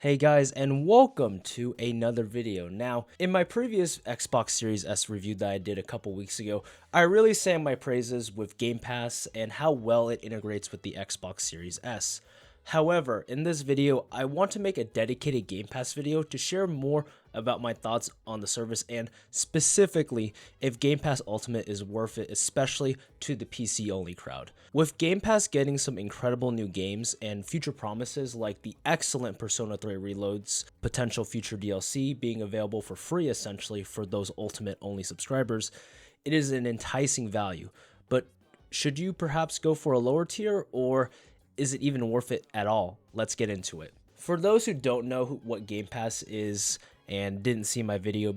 Hey guys, and welcome to another video. Now, in my previous Xbox Series S review that I did a couple weeks ago, I really sang my praises with Game Pass and how well it integrates with the Xbox Series S. However, in this video, I want to make a dedicated Game Pass video to share more about my thoughts on the service and specifically if Game Pass Ultimate is worth it, especially to the PC only crowd. With Game Pass getting some incredible new games and future promises like the excellent Persona 3 Reload's potential future DLC being available for free essentially for those Ultimate only subscribers, it is an enticing value. But should you perhaps go for a lower tier, or is it even worth it at all? Let's get into it. For those who don't know what Game Pass is and didn't see my video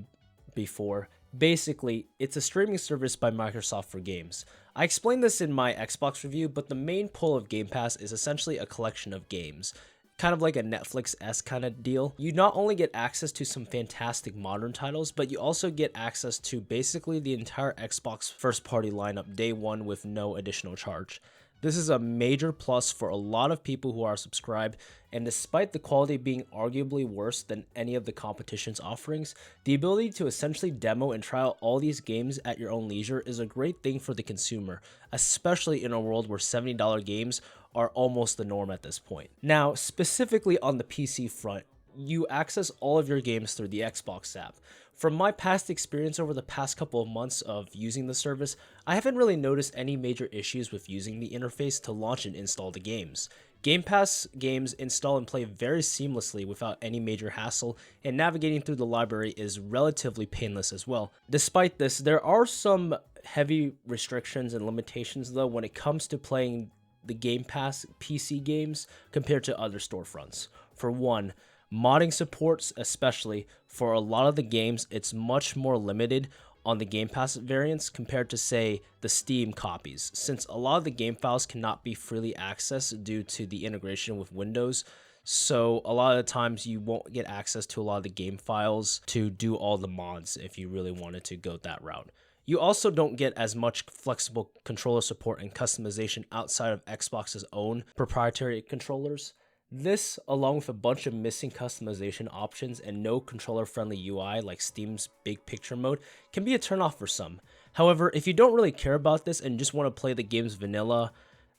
before, basically, it's a streaming service by Microsoft for games. I explained this in my Xbox review, but the main pull of Game Pass is essentially a collection of games. Kind of like a Netflix-esque kind of deal. You not only get access to some fantastic modern titles, but you also get access to basically the entire Xbox first-party lineup day one with no additional charge. This is a major plus for a lot of people who are subscribed, and despite the quality being arguably worse than any of the competition's offerings, the ability to essentially demo and try out all these games at your own leisure is a great thing for the consumer, especially in a world where $70 games are almost the norm at this point. Now, specifically on the PC front, you access all of your games through the Xbox app. From my past experience over the past couple of months of using the service, I haven't really noticed any major issues with using the interface to launch and install the games. Game Pass games install and play very seamlessly without any major hassle, and navigating through the library is relatively painless as well. Despite this, there are some heavy restrictions and limitations though when it comes to playing the Game Pass PC games compared to other storefronts. For one, modding supports, especially for a lot of the games, it's much more limited on the Game Pass variants compared to, say, the Steam copies, since a lot of the game files cannot be freely accessed due to the integration with Windows. So a lot of the times you won't get access to a lot of the game files to do all the mods if you really wanted to go that route. You also don't get as much flexible controller support and customization outside of Xbox's own proprietary controllers. This, along with a bunch of missing customization options and no controller-friendly UI like Steam's big picture mode, can be a turnoff for some. However, if you don't really care about this and just want to play the games vanilla,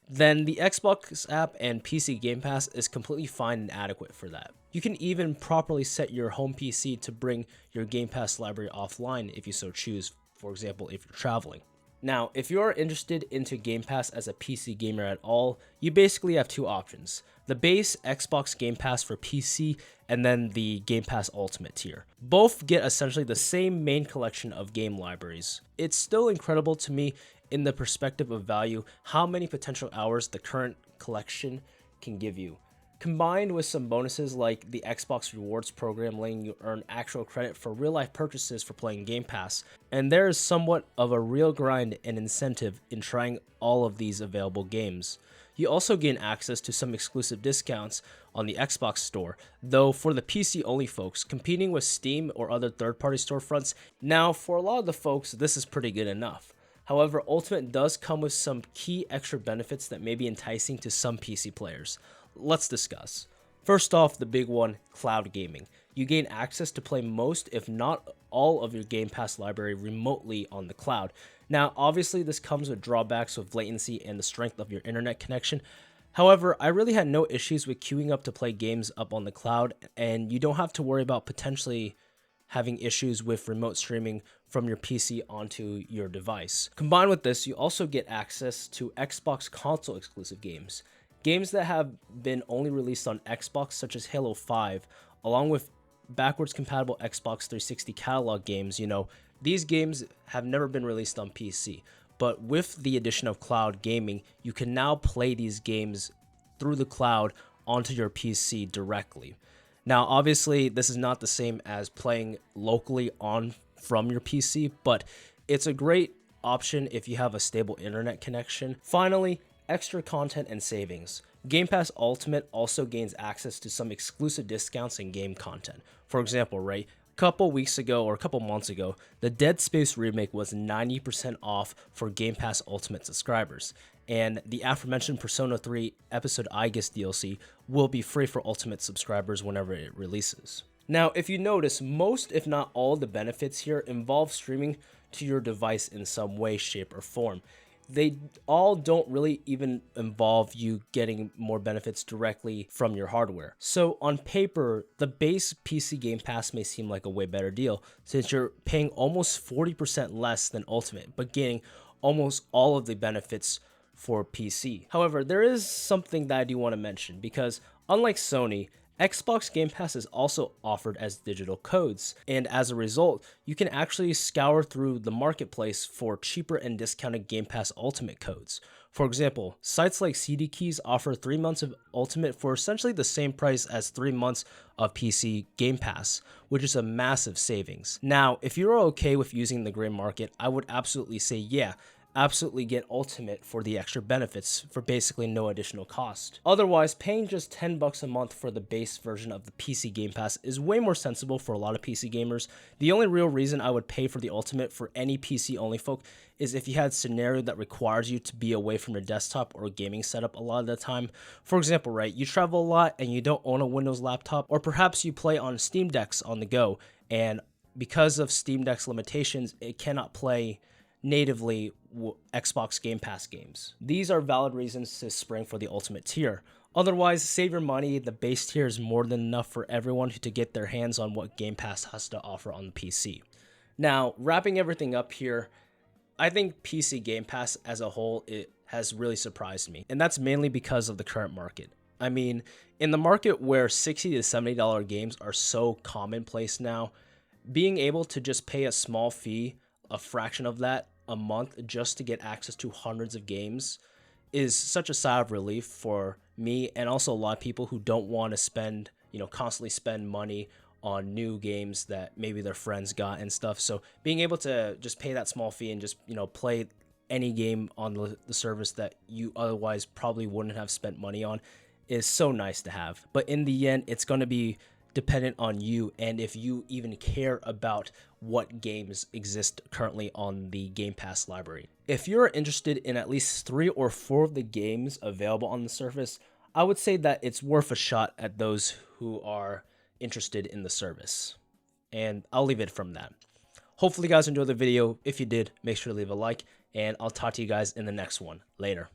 then the Xbox app and PC Game Pass is completely fine and adequate for that. You can even properly set your home PC to bring your Game Pass library offline if you so choose, for example, if you're traveling. Now, if you are interested into Game Pass as a PC gamer at all, you basically have two options. The base Xbox Game Pass for PC and then the Game Pass Ultimate tier. Both get essentially the same main collection of game libraries. It's still incredible to me in the perspective of value how many potential hours the current collection can give you. Combined with some bonuses like the Xbox Rewards program letting you earn actual credit for real-life purchases for playing Game Pass, and there is somewhat of a real grind and incentive in trying all of these available games. You also gain access to some exclusive discounts on the Xbox store, though for the PC-only folks, competing with Steam or other third-party storefronts. Now, for a lot of the folks, this is pretty good enough. However, Ultimate does come with some key extra benefits that may be enticing to some PC players. Let's discuss. First off, the big one, cloud gaming. You gain access to play most, if not all, of your Game Pass library remotely on the cloud. Now, obviously, this comes with drawbacks with latency and the strength of your internet connection. However, I really had no issues with queuing up to play games up on the cloud, and you don't have to worry about potentially having issues with remote streaming from your PC onto your device. Combined with this, you also get access to Xbox console exclusive games. Games that have been only released on Xbox, such as Halo 5, along with backwards compatible Xbox 360 catalog games. These games have never been released on PC, but with the addition of cloud gaming, you can now play these games through the cloud onto your PC directly. Now, obviously, this is not the same as playing locally from your PC, but it's a great option if you have a stable internet connection. Finally, extra content and savings. Game Pass Ultimate also gains access to some exclusive discounts and game content. For example, right, a couple weeks ago or a couple months ago, the Dead Space remake was 90% off for Game Pass Ultimate subscribers. and the aforementioned Persona 3 Episode Aegis DLC will be free for Ultimate subscribers whenever it releases. Now, if you notice, most if not all the benefits here involve streaming to your device in some way, shape, or form. They all don't really even involve you getting more benefits directly from your hardware. So on paper, the base PC Game Pass may seem like a way better deal since you're paying almost 40% less than Ultimate, but getting almost all of the benefits for PC. However, there is something that I do want to mention because unlike Sony, Xbox Game Pass is also offered as digital codes, and as a result, you can actually scour through the marketplace for cheaper and discounted Game Pass Ultimate codes. For example, sites like CD Keys offer 3 months of Ultimate for essentially the same price as 3 months of PC Game Pass, which is a massive savings. Now, if you're okay with using the gray market, I would absolutely say yeah, absolutely get Ultimate for the extra benefits for basically no additional cost. Otherwise, paying just $10 a month for the base version of the PC Game Pass is way more sensible for a lot of PC gamers. The only real reason I would pay for the Ultimate for any PC only folk is if you had a scenario that requires you to be away from your desktop or gaming setup a lot of the time. For example, right, you travel a lot and you don't own a Windows laptop, or perhaps you play on Steam Decks on the go, and because of Steam Deck's limitations, it cannot play natively Xbox Game Pass games. These are valid reasons to spring for the Ultimate tier. Otherwise, save your money. The base tier is more than enough for everyone to get their hands on what Game Pass has to offer on the PC. Now, wrapping everything up here, I think PC Game Pass as a whole, it has really surprised me, and that's mainly because of the current market. I mean, in the market where $60 to $70 games are so commonplace now, being able to just pay a small fee, a fraction of that a month just to get access to hundreds of games is such a sigh of relief for me, and also a lot of people who don't want to spend, constantly spend money on new games that maybe their friends got and stuff. So being able to just pay that small fee and just, play any game on the service that you otherwise probably wouldn't have spent money on is so nice to have. But in the end, it's going to be dependent on you and if you even care about what games exist currently on the Game Pass library. If you're interested in at least 3 or 4 of the games available on the service, I would say that it's worth a shot at those who are interested in the service. And I'll leave it from that. Hopefully you guys enjoyed the video. If you did, make sure to leave a like, and I'll talk to you guys in the next one. Later.